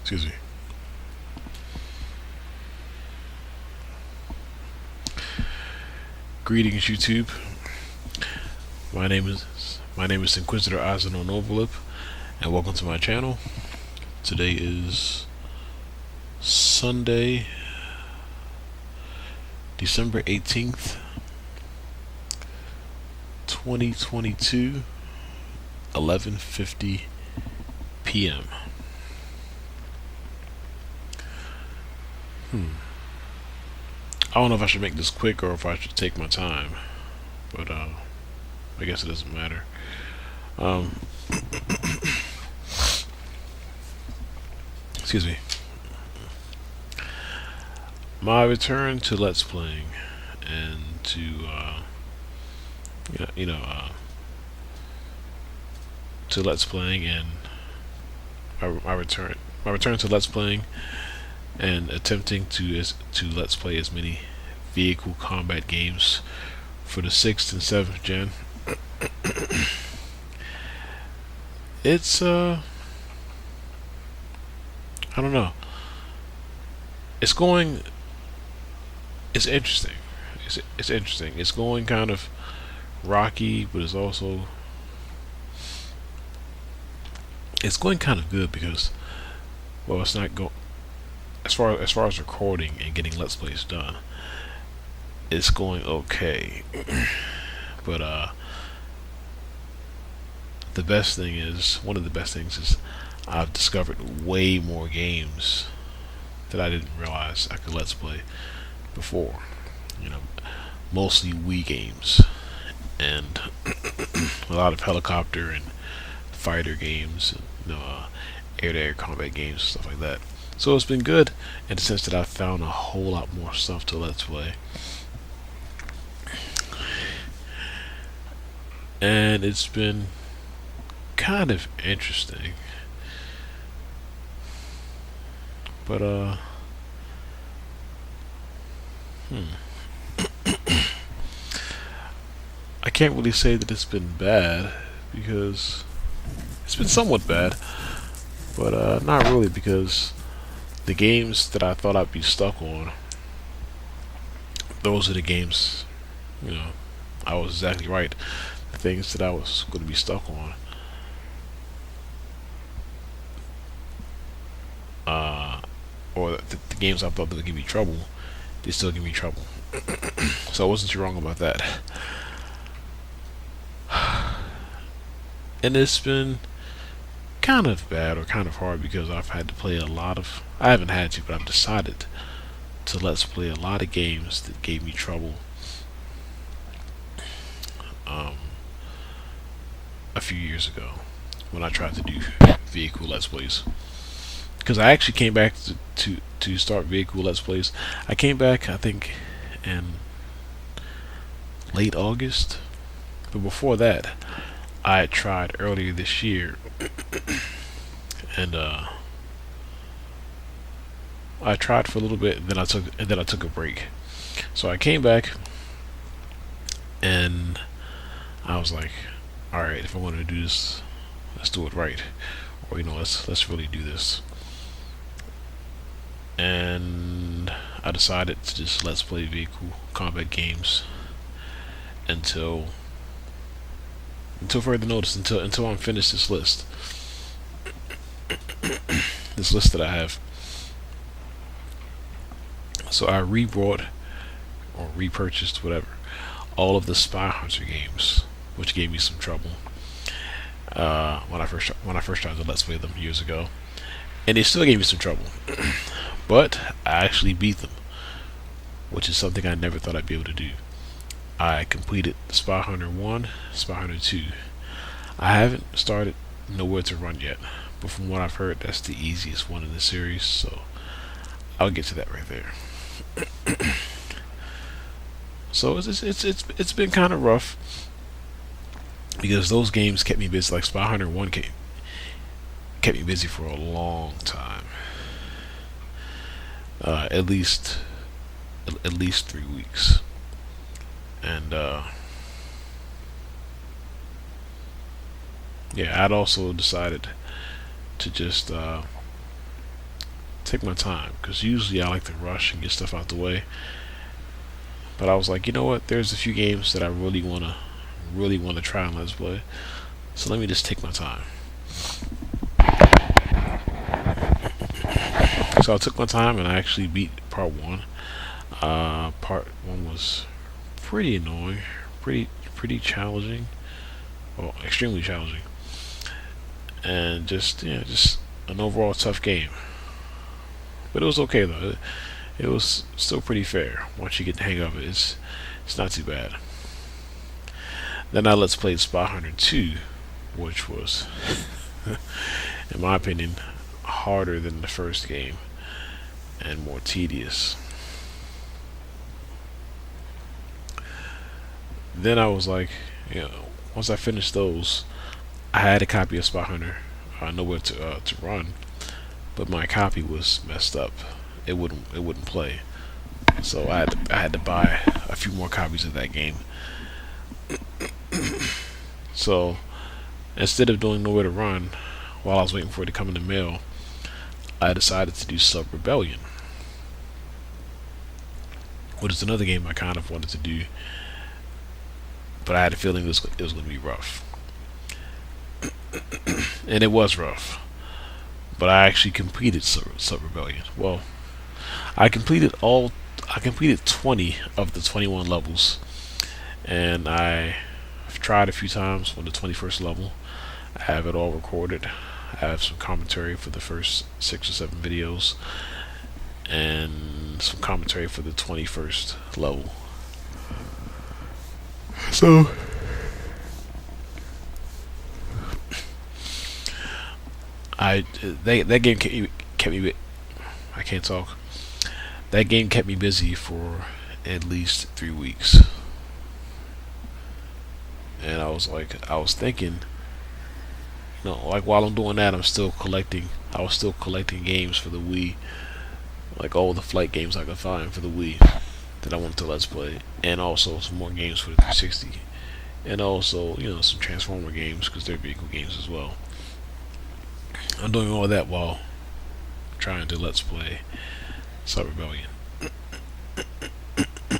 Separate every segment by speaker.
Speaker 1: Excuse me. Greetings, YouTube. My name is Inquisitor Azanon Novolip, and welcome to my channel. Today is Sunday, December 18th, 2022, 11:50 p.m. I don't know if I should make this quick or if I should take my time, but I guess it doesn't matter. Um, Excuse me. My return to Let's Playing and to you know to Let's Playing and my return to Let's Playing and attempting to Let's Play as many vehicle combat games for the 6th and 7th gen. It's I don't know. It's going. It's interesting. It's interesting. It's going kind of rocky, but it's going kind of good because, well, it's not go as far as recording and getting Let's Plays done. It's going okay, but one of the best things is I've discovered way more games that I didn't realize I could Let's Play before. You know, mostly Wii games and a lot of helicopter and fighter games, air-to-air combat games, stuff like that. So it's been good in the sense that I've found a whole lot more stuff to Let's Play, and it's been kind of interesting. But I can't really say that it's been bad because it's been somewhat bad, but not really because the games that I thought I'd be stuck on, those are the games, you know, I was exactly right. The things that I was going to be stuck on, uh, or the games I thought that would give me trouble, they still give me trouble. So I wasn't too wrong about that. And it's been kind of bad or kind of hard because I've had to play a lot of. I haven't had to, but I've decided to Let's Play a lot of games that gave me trouble. Um, a few years ago when I tried to do vehicle Let's Plays, because I actually came back to start vehicle Let's Plays. I came back, I think, in late August, but before that, I had tried earlier this year, and I tried for a little bit, and then I took a break. So I came back, and I was like, all right, if I want to do this, let's do it right, or let's really do this. And I decided to just Let's Play vehicle combat games until further notice, until I'm finished this list. This list that I have. So I rebought or repurchased, whatever, all of the Spy Hunter games, which gave me some trouble when I first tried to Let's Play them years ago, and they still gave me some trouble. But I actually beat them, which is something I never thought I'd be able to do. I completed Spy Hunter 1, Spy Hunter 2. I haven't started Nowhere to Run yet, but from what I've heard, that's the easiest one in the series, so I'll get to that right there. So it's been kind of rough because those games kept me busy. Like Spy Hunter 1 kept me busy for a long time, at least 3 weeks, and yeah, I'd also decided to just take my time, because usually I like to rush and get stuff out the way. But I was like, you know what? There's a few games that I really wanna try and let's play. So let me just take my time. So I took my time and I actually beat part one. Part one was pretty annoying, pretty challenging, well, extremely challenging, and just just an overall tough game. But it was okay though. It was still pretty fair once you get the hang of it. It's not too bad. Then I let's play Spy Hunter 2, which was, in my opinion, harder than the first game and more tedious. Then I was like, once I finished those, I had a copy of Spy Hunter, nowhere to run, but my copy was messed up. It wouldn't play. So I had to buy a few more copies of that game. So instead of doing Nowhere to Run, while I was waiting for it to come in the mail, I decided to do Sub Rebellion, which is another game I kind of wanted to do, but I had a feeling it was going to be rough. And it was rough. But I actually completed Sub Rebellion. Well, I completed 20 of the 21 levels, and I've tried a few times on the 21st level. I have it all recorded. I have some commentary for the first 6 or 7 videos, and some commentary for the 21st level. So that game kept me I can't talk. That game kept me busy for at least 3 weeks. And I was thinking, like while I'm doing that, I was still collecting games for the Wii, like all the flight games I could find for the Wii that I wanted to let's play, and also some more games for the 360, and also some Transformer games because they're vehicle games as well. I'm doing all that while trying to let's play Sub Rebellion.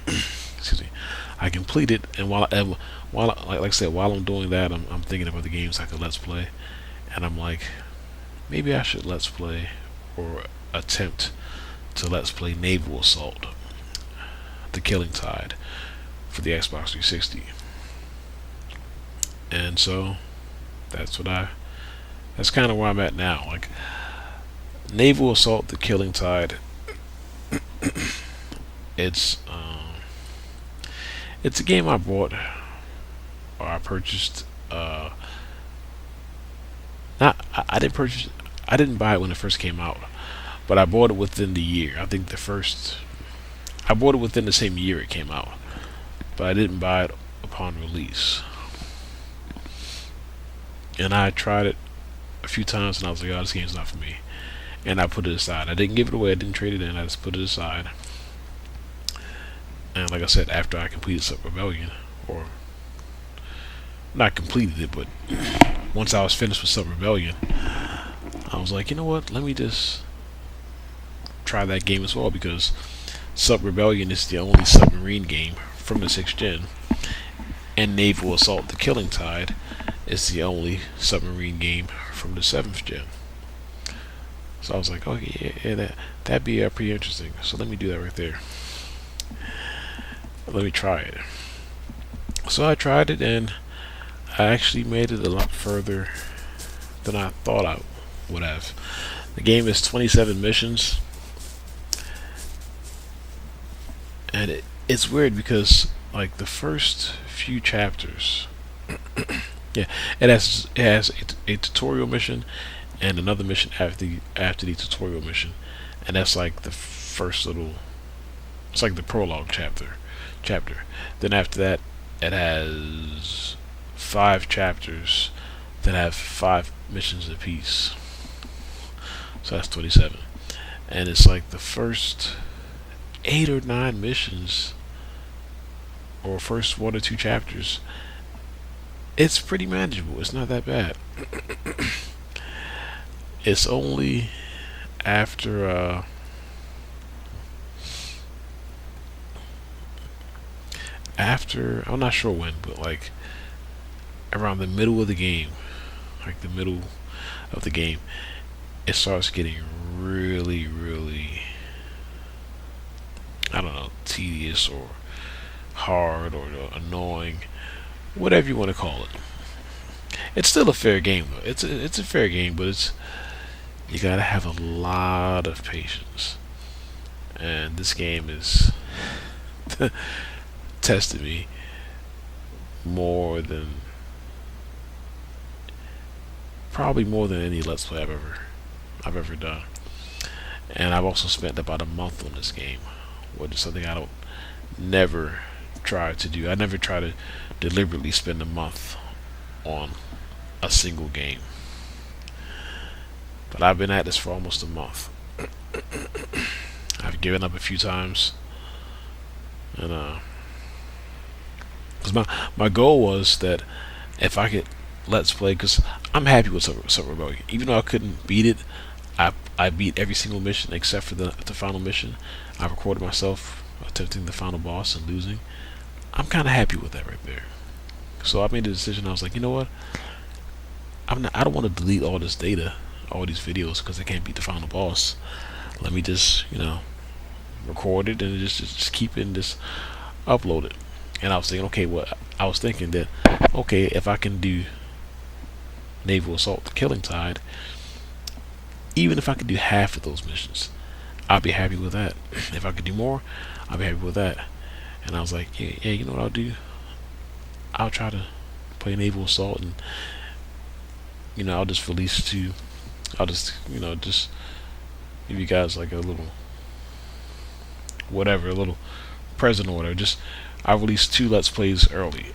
Speaker 1: Excuse me. I completed, and while like I said, while I'm doing that, I'm thinking about the games I could let's play, and I'm like, maybe I should let's play or attempt to let's play Naval Assault: The Killing Tide for the Xbox 360. And so that's kind of where I'm at now. Like, Naval Assault: The Killing Tide. It's a game I bought or I purchased. I didn't buy it when it first came out, but I bought it within the year. I think I bought it within the same year it came out, but I didn't buy it upon release. And I tried it a few times, and I was like, "Oh, this game's not for me," and I put it aside. I didn't give it away. I didn't trade it in. I just put it aside. And like I said, after I completed Sub Rebellion, or not completed it, but once I was finished with Sub Rebellion, I was like, you know what? Let me just try that game as well, because Sub Rebellion is the only submarine game from the 6th gen, and Naval Assault: The Killing Tide is the only submarine game from the 7th gen. So I was like, okay, yeah, that'd be pretty interesting. So let me do that right there. Let me try it. So I tried it, and I actually made it a lot further than I thought I would have. The game is 27 missions, and it's weird because like the first few chapters, yeah, it has a tutorial mission and another mission after the tutorial mission, and that's like the first little. It's like the prologue chapter. Then after that, it has 5 chapters that have 5 missions apiece. So that's 27, and it's like the first 8 or 9 missions, or first 1 or 2 chapters. It's pretty manageable. It's not that bad. It's only after after I'm not sure when, but like around the middle of the game, like the middle of the game, it starts getting really, really, I don't know, tedious or hard or annoying, whatever you want to call it. It's still a fair game though. It's a fair game, but it's you gotta have a lot of patience. And this game is tested me more than probably more than any Let's Play I've ever done. And I've also spent about a month on this game, which is something I don't never try to do. I never try to deliberately spend a month on a single game. But I've been at this for almost a month. I've given up a few times, and because my goal was that if I could Let's Play, because I'm happy with Sub Rebellion. Even though I couldn't beat it, I beat every single mission except for the final mission. I recorded myself attempting the final boss and losing. I'm kind of happy with that right there. So I made the decision. I was like, you know what? I don't want to delete all this data, all these videos, because I can't beat the final boss. Let me just, record it and just keep it and just upload it. And I was thinking, okay, I was thinking that, okay, if I can do Naval Assault, the Killing Tide, even if I could do half of those missions, I'd be happy with that. If I could do more, I'd be happy with that. And I was like, yeah, you know what I'll do? I'll try to play Naval Assault, and I'll just release two. I'll just just give you guys like a little whatever, a little present or whatever. Just I released 2 Let's Plays early.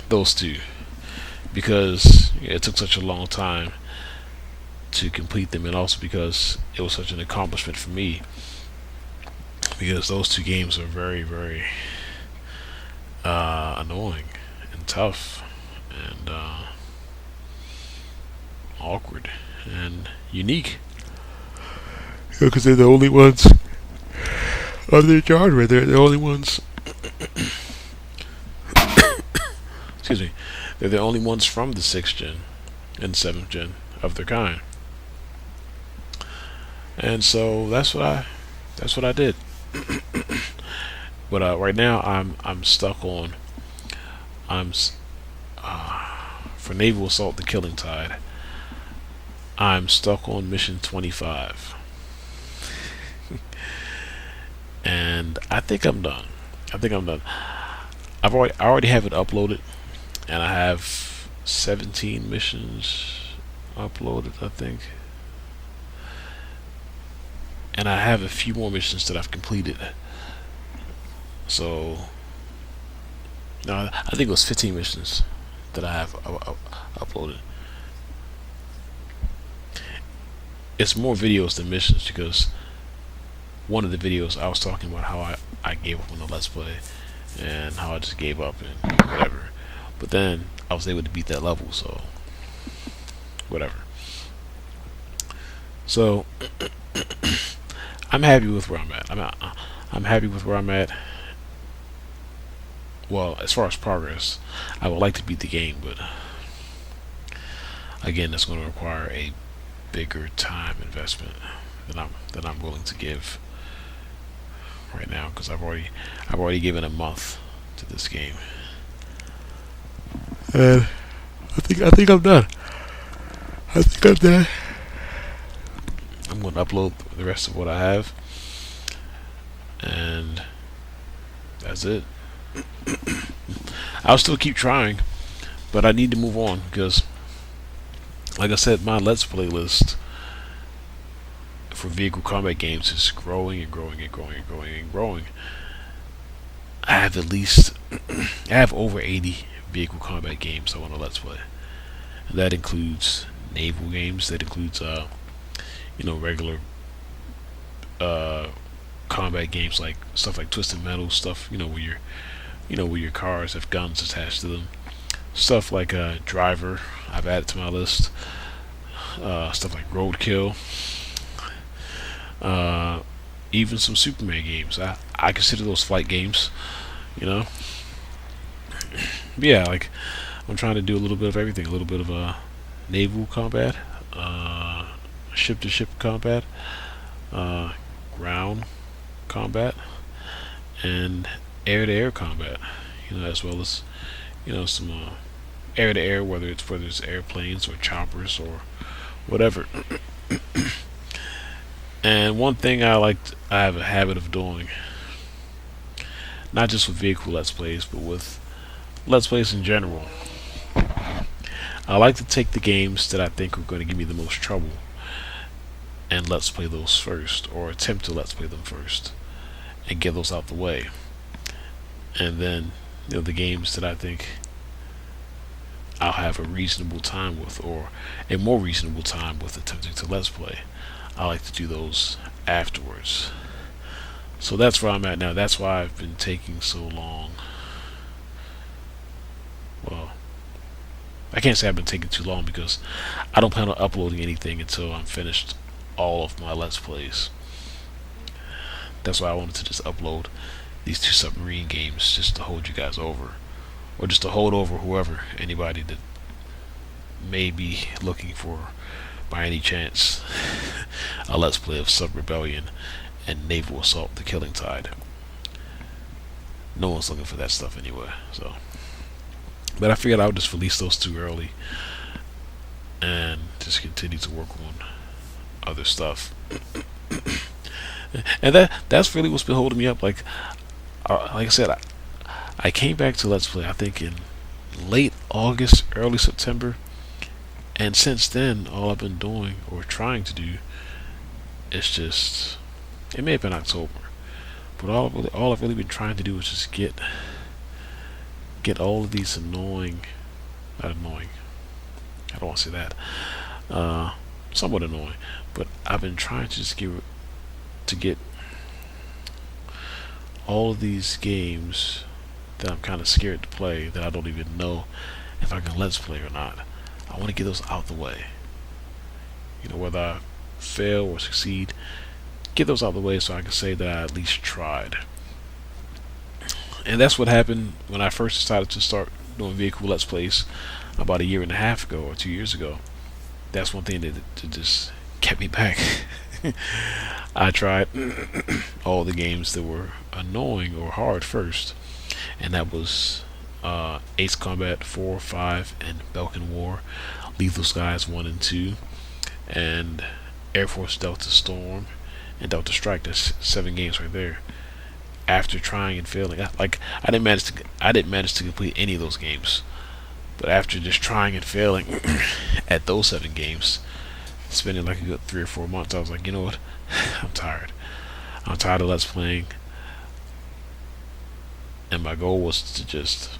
Speaker 1: Those 2. Because it took such a long time to complete them, and also because it was such an accomplishment for me, because those 2 games are very, very annoying and tough and awkward and unique, because they're the only ones of their genre. They're the only ones excuse me, they're the only ones from the 6th gen and 7th gen of their kind. And so that's what I did. But right now I'm stuck on for Naval Assault, the Killing Tide, I'm stuck on mission 25. And I think I'm done. I already have it uploaded, and I have 17 missions uploaded, I think. And I have a few more missions that I've completed. So, no, I think it was 15 missions that I have uploaded. It's more videos than missions, because one of the videos I was talking about how I gave up on the Let's Play and how I just gave up and whatever. But then I was able to beat that level, so whatever. So I'm happy with where I'm at. I'm happy with where I'm at. Well, as far as progress, I would like to beat the game, but again, that's going to require a bigger time investment than I'm willing to give right now, because I've already given a month to this game, and I think I'm done. I think I'm done. I'm going to upload the rest of what I have, and that's it. I'll still keep trying, but I need to move on, because like I said, my Let's Play list for vehicle combat games is growing and growing and growing and growing and growing. I have over 80 vehicle combat games I want to Let's Play. And that includes naval games, that includes regular combat games, like stuff like Twisted Metal, stuff where your cars have guns attached to them. Stuff like Driver, I've added to my list. Stuff like Roadkill. Uh, Even some Superman games. I consider those flight games. You know. But yeah, like I'm trying to do a little bit of everything. A little bit of naval combat, uh, ship to ship combat, uh, ground combat, and air to air combat. As well as some air to air, whether it's airplanes or choppers or whatever. And one thing I have a habit of doing, not just with vehicle let's plays, but with let's plays in general. I like to take the games that I think are going to give me the most trouble and let's play those first, or attempt to let's play them first, and get those out the way. And then, the games that I think I'll have a reasonable time with, or a more reasonable time with attempting to let's play, I like to do those afterwards. So that's where I'm at now. That's why I've been taking so long. Well, I can't say I've been taking too long, because I don't plan on uploading anything until I'm finished all of my let's plays. That's why I wanted to just upload these two submarine games, just to hold you guys over, or just to hold over anybody that may be looking for, by any chance, a let's play of Sub Rebellion and Naval Assault: The Killing Tide. No one's looking for that stuff anyway, so. But I figured I would just release those two early and just continue to work on other stuff. And that's really what's been holding me up. Like I said, I came back to Let's Play, I think, in late August, early September, and since then, all I've been doing, or trying to do, is just, it may have been October, but all I've really been trying to do is just get all of these not annoying, I don't want to say that, somewhat annoying, but I've been trying to just get all of these games that I'm kind of scared to play, that I don't even know if I can let's play or not. I want to get those out the way. Whether I fail or succeed, get those out the way so I can say that I at least tried. And that's what happened when I first decided to start doing vehicle let's plays about a year and a half ago, or 2 years ago. That's one thing that just kept me back. I tried all the games that were annoying or hard first, and that was Ace Combat 4, 5, and Belkin War, Lethal Skies 1 and 2, and Air Force Delta Storm, and Delta Strike. That's 7 games right there. After trying and failing, I didn't manage to complete any of those games, but after just trying and failing at those 7 games, spending like a good 3 or 4 months, I was like, you know what? I'm tired. I'm tired of let's playing, and my goal was to just,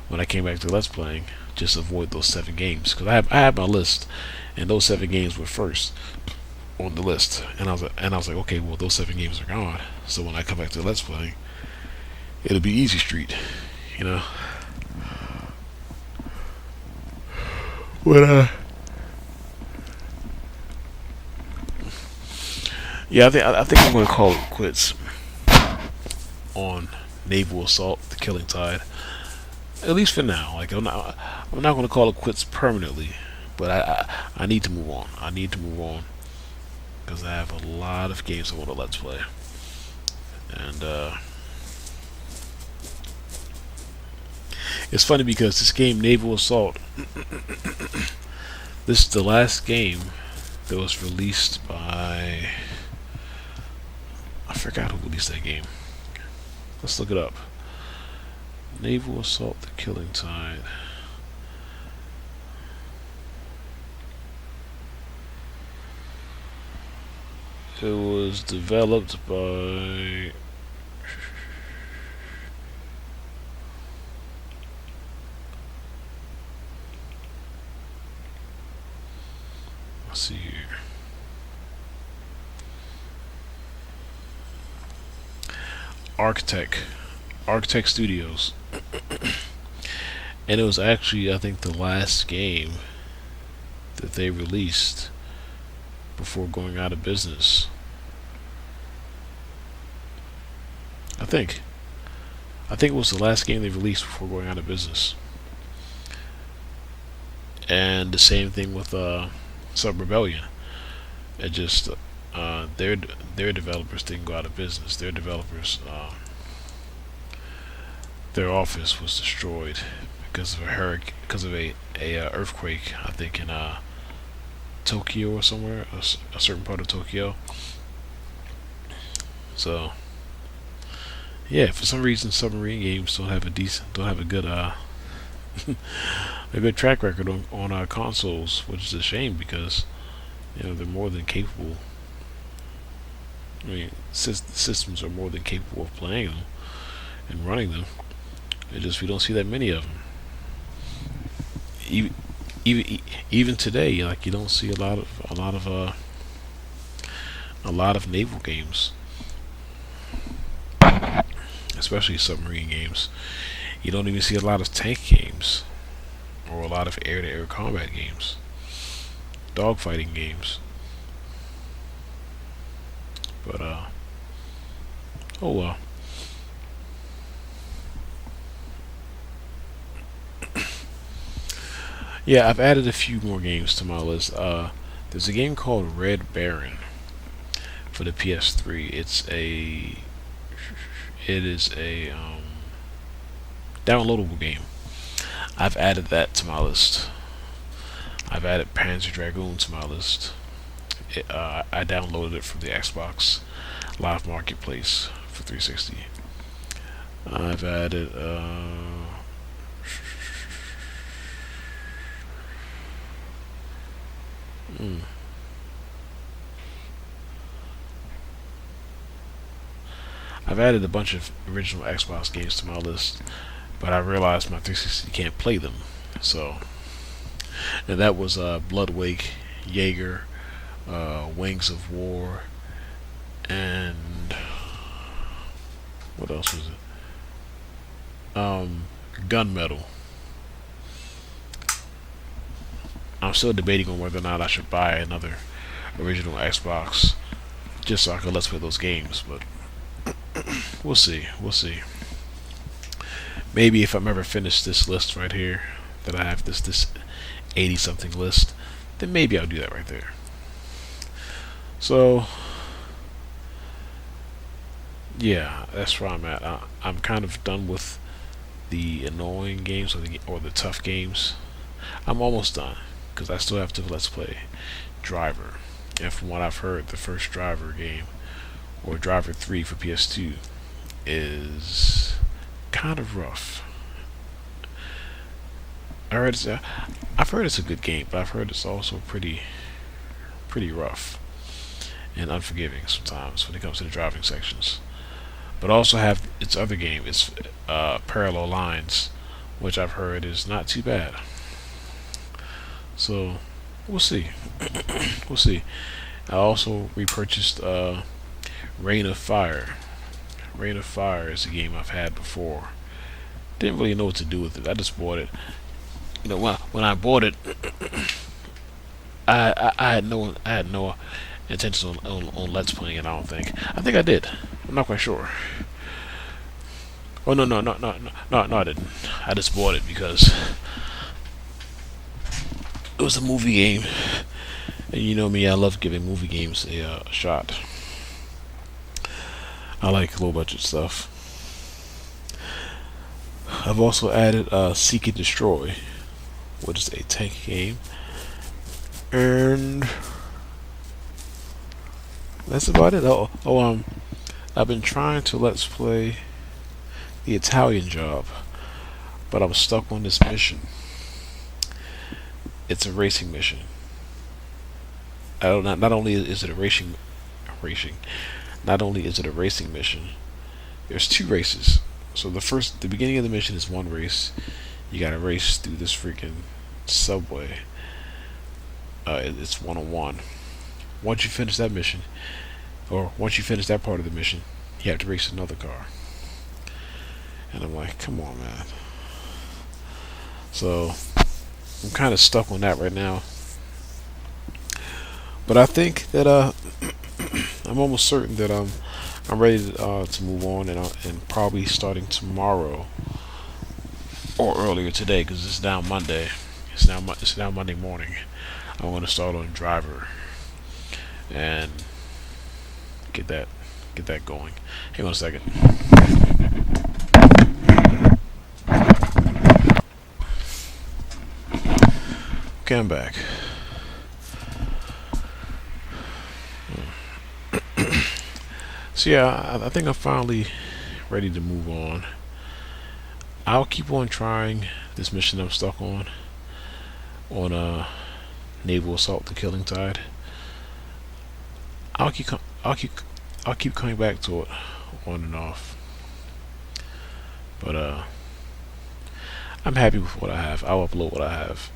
Speaker 1: when I came back to let's playing, just avoid those 7 games, because I have my list, and those 7 games were first on the list, and I was like, okay, well, those 7 games are gone, so when I come back to let's playing, it'll be easy street, But yeah, I think I'm gonna call it quits on Naval Assault: The Killing Tide, at least for now. Like I'm not gonna call it quits permanently, but I need to move on. I need to move on, because I have a lot of games I want to let's play, and it's funny because this game, Naval Assault, this is the last game that was released by, I forgot who released that game. Let's look it up. Naval Assault: The Killing Tide. It was developed by let's see here. Architect Studios. And it was actually, I think, the last game that they released before going out of business. I think. I think it was the last game they released before going out of business. And the same thing with Sub Rebellion. It just their developers didn't go out of business. Their developers their office was destroyed because of a hurricane, because of a earthquake. I think in Tokyo or somewhere, a certain part of Tokyo. So yeah, for some reason, submarine games don't have a good a good track record on consoles, which is a shame because they're more than capable. I mean, systems are more than capable of playing them and running them. It's just we don't see that many of them. Even even today, like you don't see a lot of naval games, especially submarine games. You don't even see a lot of tank games or a lot of air-to-air combat games, dogfighting games. But oh well. Yeah, I've added a few more games to my list. There's a game called Red Baron for the PS3. It is a downloadable game. I've added that to my list. I've added Panzer Dragoon to my list. I downloaded it from the Xbox Live Marketplace for 360. I've added mm, I've added a bunch of original Xbox games to my list, but I realized my 360 can't play them. So, and that was Bloodwake, Jaeger, Wings of War, and what else was it? Gunmetal. I'm still debating on whether or not I should buy another original Xbox just so I can let's play those games, but we'll see. We'll see. Maybe if I'm ever finished this list right here, that I have this 80 something list, then maybe I'll do that right there. So yeah, that's where I'm at. I'm kind of done with the annoying games or the tough games. I'm almost done because I still have to let's play Driver, and from what I've heard, the first Driver game or Driver 3 for PS2 is kind of rough. I've heard it's a good game, but I've heard it's also pretty rough and unforgiving sometimes when it comes to the driving sections. But also have its other game, it's Parallel Lines, which I've heard is not too bad. So we'll see. We'll see. I also repurchased Reign of Fire. Reign of Fire is a game I've had before. Didn't really know what to do with it. I just bought it. When I bought it, I had no intention on let's playing it. I don't think. I think I did. I'm not quite sure. Oh no, I didn't. I just bought it because it was a movie game, and you know me, I love giving movie games a shot. I like low budget stuff. I've also added Seek and Destroy, which is a tank game, and that's about it. I've been trying to let's play the Italian Job, but I'm stuck on this mission. It's a racing mission. I don't not only is it a racing, not only is it a racing mission. There's two races. So the beginning of the mission is one race. You gotta race through this freaking subway. It's 1-on-1. Once you finish that mission, or once you finish that part of the mission, you have to race another car. And I'm like, come on, man. So I'm kind of stuck on that right now. But I think that I'm almost certain that I'm ready to move on, and probably starting tomorrow or earlier today, because it's now Monday. It's now Monday morning. I want to start on Driver and get that get that going. Hang on a second. Okay, I'm back. So yeah, I think I'm finally ready to move on. I'll keep on trying this mission I'm stuck on naval assault the Killing Tide. I'll keep com- I'll keep coming back to it on and off. But I'm happy with what I have. I'll upload what I have.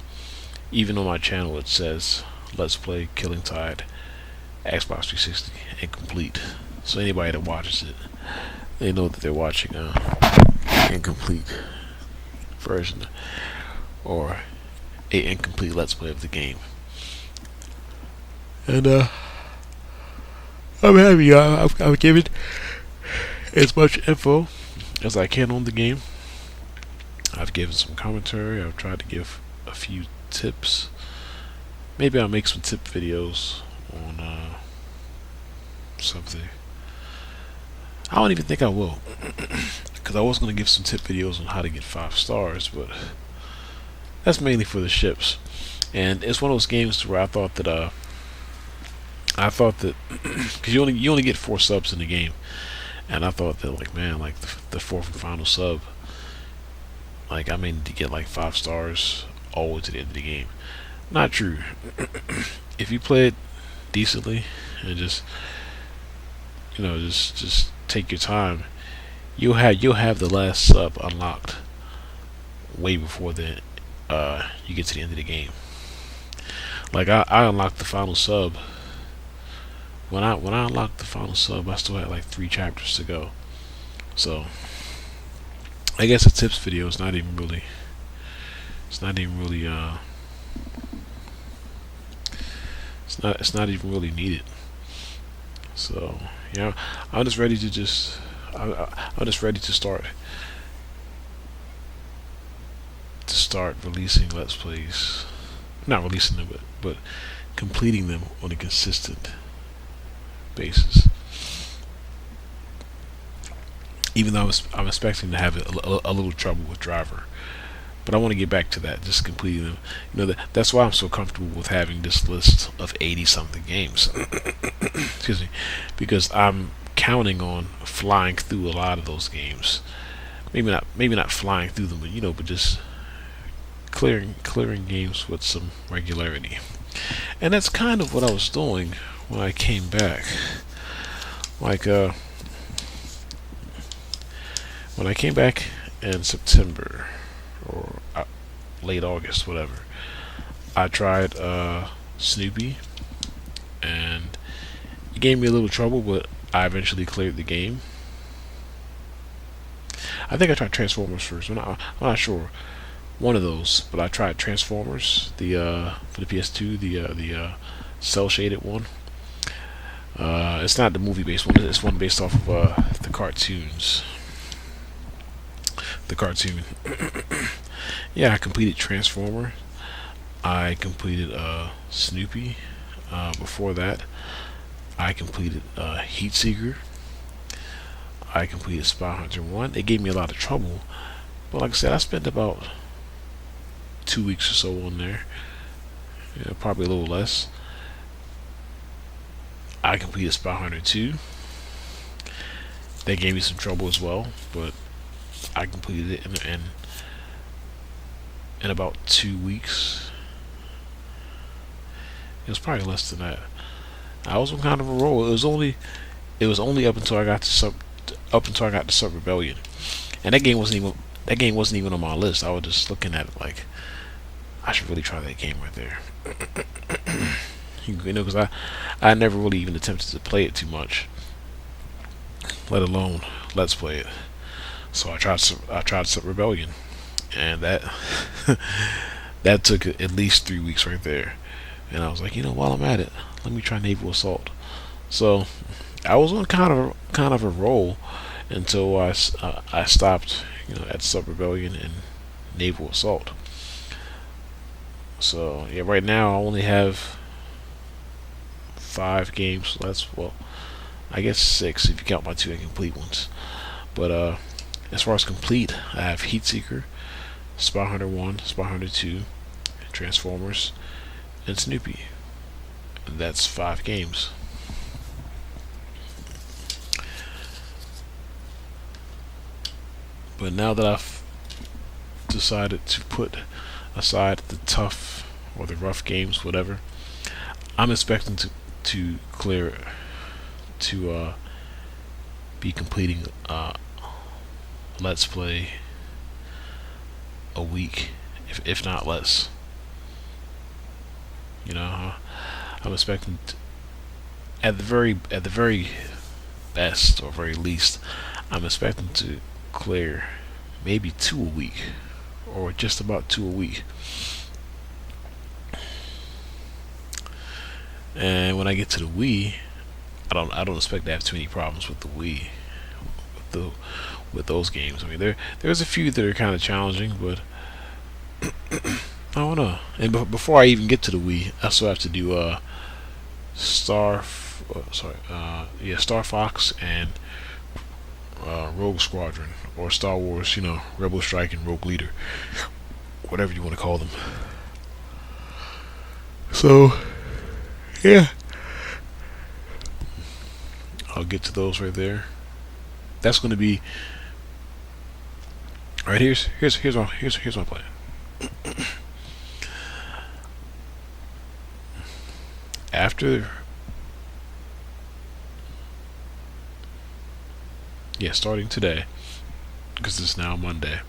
Speaker 1: Even on my channel it says Let's Play Killing Tide Xbox 360 incomplete. So anybody that watches it, they know that they're watching a incomplete version or a incomplete Let's Play of the game. And I'm happy. I've given as much info as I can on the game. I've given some commentary. I've tried to give a few tips. Maybe I'll make some tip videos on something. I don't even think I will, because I was going to give some tip videos on how to get 5 stars, but that's mainly for the ships. And it's one of those games where I thought that because you only get 4 subs in the game, and I thought that, like, man, like the 4th and final sub, like, I mean, to get like 5 stars all the way to the end of the game. Not true. If you play it decently and just just take your time, you'll have the last sub unlocked way before you get to the end of the game. Like, I unlocked the final sub. When I unlocked the final sub, I still had like 3 chapters to go. So I guess a tips video is not even really it's not even really it's not even really needed. So yeah, I'm just ready to I'm just ready to start releasing Let's Plays. Not releasing them, but completing them on a consistent basis. Even though I'm expecting to have a little trouble with Driver, but I want to get back to that, just completing them. That's why I'm so comfortable with having this list of 80 something games. Excuse me, because I'm counting on flying through a lot of those games. Maybe not flying through them, but just clearing games with some regularity. And that's kind of what I was doing when I came back. Like when I came back in September or late August, whatever, I tried Snoopy, and it gave me a little trouble, but I eventually cleared the game. I think I tried Transformers first. I'm not sure. One of those, but I tried Transformers, for the PS2, the cell shaded one. It's not the movie based one. It's one based off of the cartoons. The cartoon. Yeah, I completed Transformer. I completed Snoopy. Before that, I completed Heatseeker. I completed Spy Hunter 1. It gave me a lot of trouble, but like I said, I spent about 2 weeks or so on there. Yeah, probably a little less. I completed Spy Hunter 2. That gave me some trouble as well, but I completed it in about 2 weeks. It was probably less than that. I was on kind of a roll. It was only up until I got to Sub Rebellion, and that game wasn't even on my list. I was just looking at it like, I should really try that game right there. Because I never really even attempted to play it too much, let alone Let's Play it. So I tried Sub Rebellion, and that that took at least 3 weeks right there. and I was like, while I'm at it, let me try Naval Assault. So I was on kind of a roll until I stopped, at Sub Rebellion and Naval Assault. So yeah, right now I only have 5 games. Well, I guess 6 if you count my 2 incomplete ones. But as far as complete, I have Heatseeker, Spy Hunter 1, Spy Hunter 2, Transformers, and Snoopy. And that's 5 games. But now that I've decided to put aside the tough or the rough games, whatever, I'm expecting to clear to be completing Let's Play a week, if not less. I'm expecting at the very best or very least, I'm expecting to clear maybe 2 a week, or just about 2 a week. And when I get to the Wii, I don't expect to have too many problems with the Wii, with those games. I mean, there's a few that are kind of challenging, but I don't know. And before I even get to the Wii, I still have to do Star Fox and Rogue Squadron, or Star Wars, Rebel Strike and Rogue Leader, whatever you want to call them. So, yeah, I'll get to those right there. That's going to be all right. Here's my plan. After, starting today, because it's now Monday,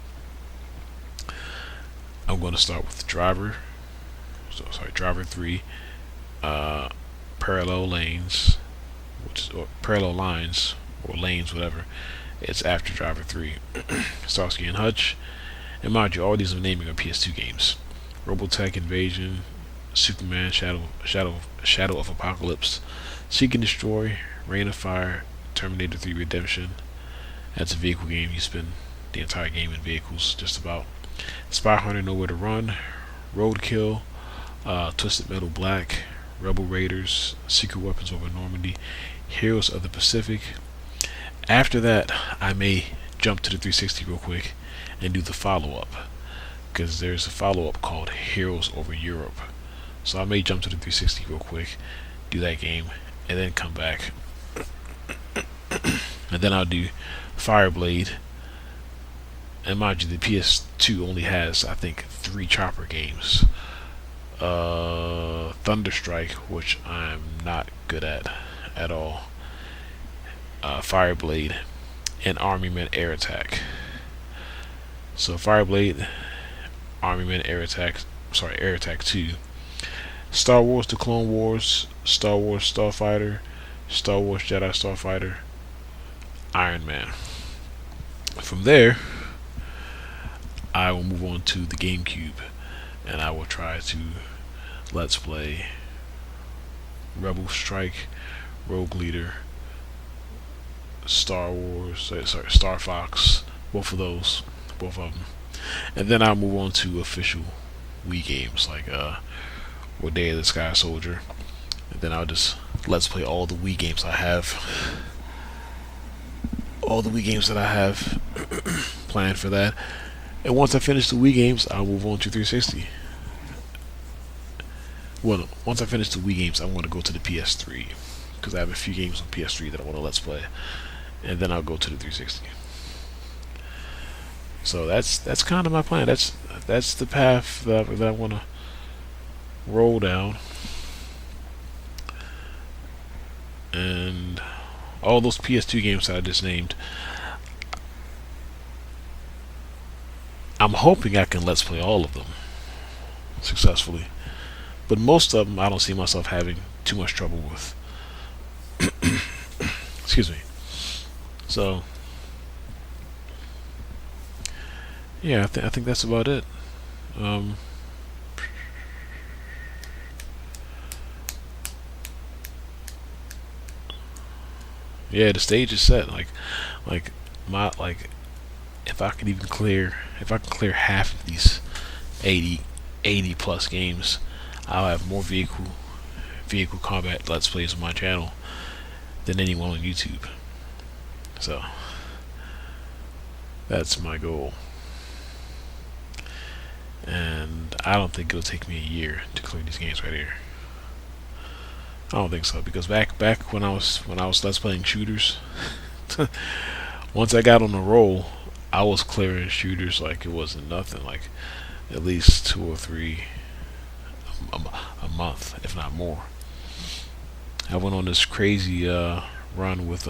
Speaker 1: I'm going to start with Driver 3, Parallel Lanes, or Parallel Lines, or Lanes, whatever. It's after Driver 3. Starsky and Hutch, and mind you, all these I'm naming are PS2 games. Robotech Invasion, Superman, Shadow of Apocalypse, Seek and Destroy, Rain of Fire, Terminator 3 Redemption. That's a vehicle game. You spend the entire game in vehicles, just about. Spy Hunter Nowhere to Run, Roadkill, Twisted Metal Black, Rebel Raiders, Secret Weapons over Normandy, Heroes of the Pacific. After that, I may jump to the 360 real quick and do the follow-up, because there's a follow-up called Heroes over Europe. So I may jump to the 360 real quick, do that game, and then come back. And then I'll do Fireblade. And mind you, the PS2 only has, I think, 3 chopper games. Thunderstrike, which I'm not good at all. Fireblade, and Army Men Air Attack. So Fireblade, Army Men Air Attack 2, Star Wars: The Clone Wars, Star Wars Starfighter, Star Wars Jedi Starfighter, Iron Man. From there, I will move on to the GameCube, and I will try to Let's Play Rebel Strike, Rogue Leader, Star Fox, both of them, and then I'll move on to official Wii games like or Day of the Sky Soldier, and then I'll just Let's Play all the Wii games I have, planned for that. And once I finish the Wii games, I'll move on to 360. Well, once I finish the Wii games, I want to go to the PS3, because I have a few games on PS3 that I want to Let's Play, and then I'll go to the 360. So that's kind of my plan. That's the path that I want to roll down, and all those PS2 games that I just named, I'm hoping I can Let's Play all of them successfully. But most of them I don't see myself having too much trouble with. Excuse me. So, yeah, I think that's about it. Yeah, the stage is set. Like my like if I can clear half of these 80 80 plus games, I'll have more vehicle combat let's plays on my channel than anyone on YouTube. So that's my goal, and I don't think it'll take me a year to clear these games right here. I don't think so, because back when I was let's playing shooters, once I got on the roll, I was clearing shooters like it wasn't nothing. Like at least two or three a month, if not more. I went on this crazy run with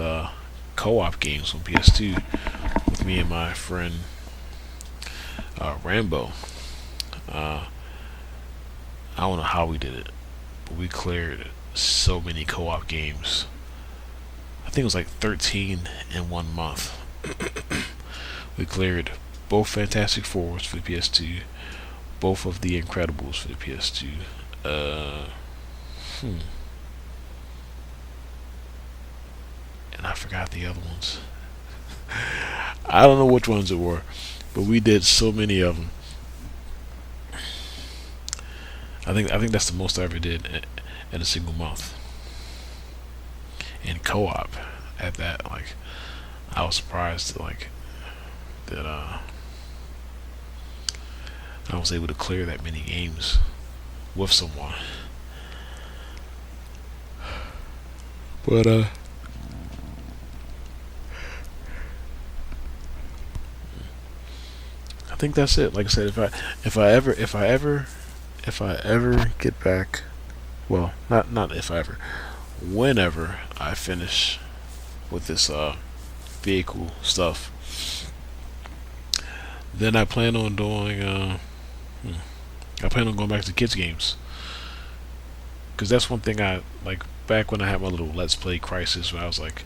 Speaker 1: co-op games on PS2 with me and my friend Rambo. Uh, I don't know how we did it, but we cleared so many co-op games. I think it was like 13 in 1 month. We cleared both Fantastic Fours for the PS2, both of the Incredibles for the PS2. Uh, hmm. And I forgot the other ones. I don't know which ones it were, but we did so many of them. I think that's the most I ever did in a single month. And co-op at that, like I was surprised like that I was able to clear that many games with someone. But I think that's it. Like I said, if I ever get back, well, not if I ever, whenever I finish with this vehicle stuff, then I plan on doing I plan on going back to kids games, because that's one thing I like back when I had my little Let's Play crisis where I was like,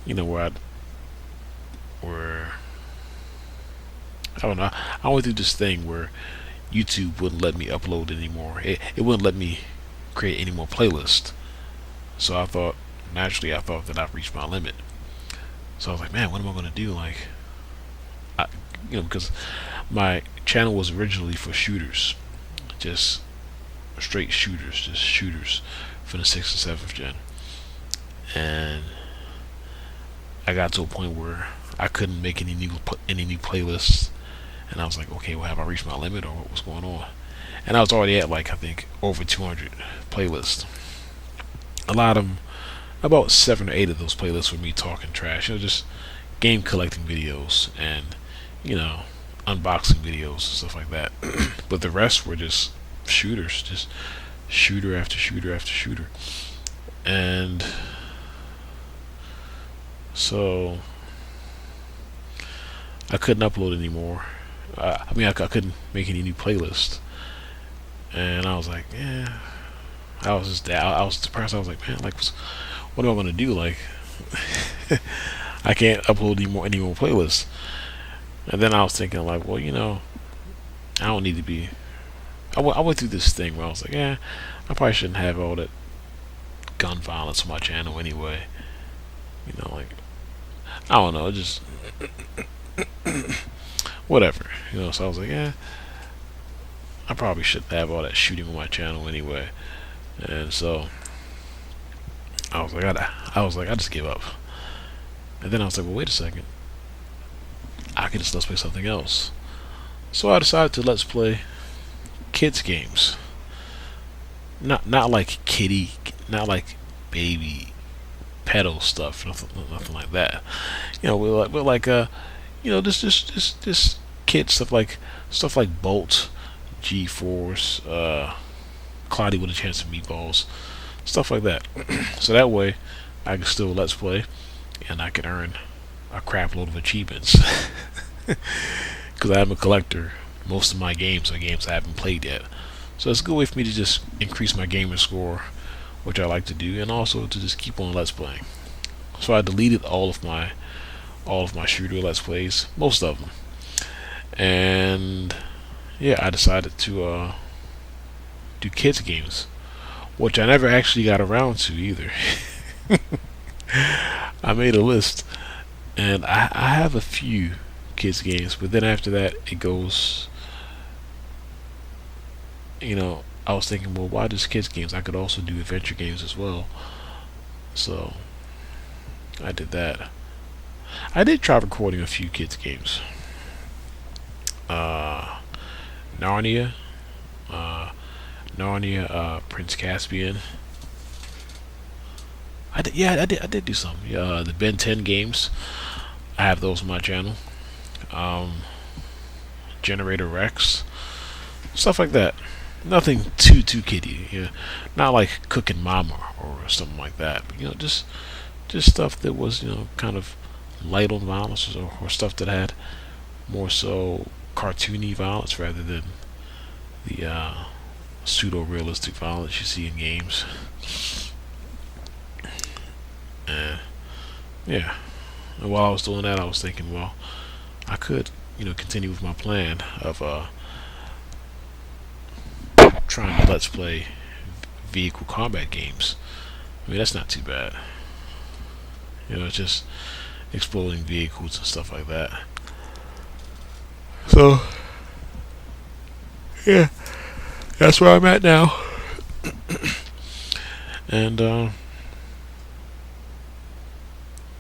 Speaker 1: where I don't know, I went through this thing where YouTube wouldn't let me upload anymore. It wouldn't let me create any more playlists. So naturally I thought that I've reached my limit. So I was like, man, what am I gonna do? Like, because my channel was originally for shooters, just straight shooters, just shooters for the 6th and 7th gen, and I got to a point where I couldn't make any new playlists, and I was like, okay, well, have I reached my limit or what was going on? And I was already at like I think over 200 playlists. A lot of them, about 7 or 8 of those playlists were me talking trash, just game collecting videos and unboxing videos and stuff like that. But the rest were just shooters, just shooter after shooter after shooter. And so I couldn't upload anymore. I couldn't make any new playlists, and I was like, yeah. I was just I was depressed. I was like, man, like, what am I gonna do? Like, I can't upload any more playlists. And then I was thinking, like, well, I don't need to be. I went through this thing where I was like, yeah, I probably shouldn't have all that gun violence on my channel anyway. Like, I don't know, just whatever. So I was like, yeah, I probably shouldn't have all that shooting on my channel anyway. And so I was like, I just give up. And then I was like, well, wait a second, I can just let's play something else. So I decided to let's play kids games. Not like kitty, not like baby pedal stuff, nothing like that. We're like this kid stuff like Bolt, G-Force, Cloudy with a Chance of Meatballs, stuff like that. So that way I can still let's play, and I can earn a crap load of achievements. Because I'm a collector. Most of my games are games I haven't played yet, so it's a good way for me to just increase my gamer score, which I like to do, and also to just keep on let's playing. So I deleted all of my shooter let's plays, most of them, and yeah, I decided to do kids games, which I never actually got around to either. I made a list, and I have a few kids games, but then after that it goes. I was thinking, well, why just kids games? I could also do adventure games as well. So I did that. I did try recording a few kids games. Uh, Narnia, uh, Prince Caspian. I did, yeah, I did do some. Yeah, the Ben 10 games. I have those on my channel. Um, Generator Rex, stuff like that. Nothing too kiddie. Not like Cooking Mama or something like that. But, just stuff that was kind of light on violence, or stuff that had more so cartoony violence rather than the pseudo realistic violence you see in games. And yeah, and while I was doing that, I was thinking, well, I could continue with my plan of trying to let's play vehicle combat games. I mean, that's not too bad. It's just exploding vehicles and stuff like that. So yeah, that's where I'm at now. And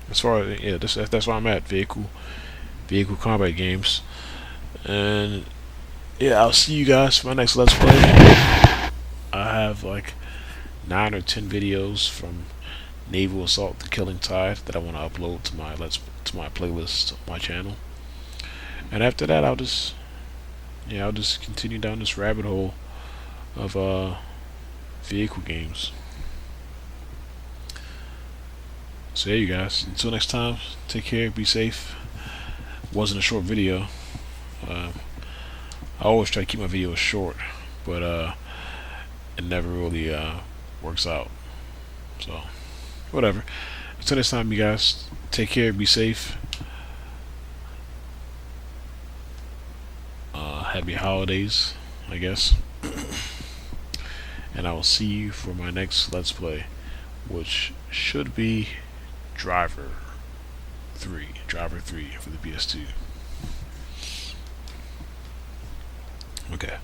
Speaker 1: as far as that's where I'm at. Vehicle combat games. And yeah, I'll see you guys for my next let's play. I have like 9 or 10 videos from Naval Assault: The Killing Tide that I want to upload to my playlist on my channel. And after that, I'll just continue down this rabbit hole of vehicle games. So yeah, you guys. Until next time, take care, be safe. Wasn't a short video. I always try to keep my videos short, but it never really works out. So whatever. Until next time, you guys. Take care, be safe. Happy holidays, I guess. And I will see you for my next let's play, which should be Driver 3 for the PS2. Okay.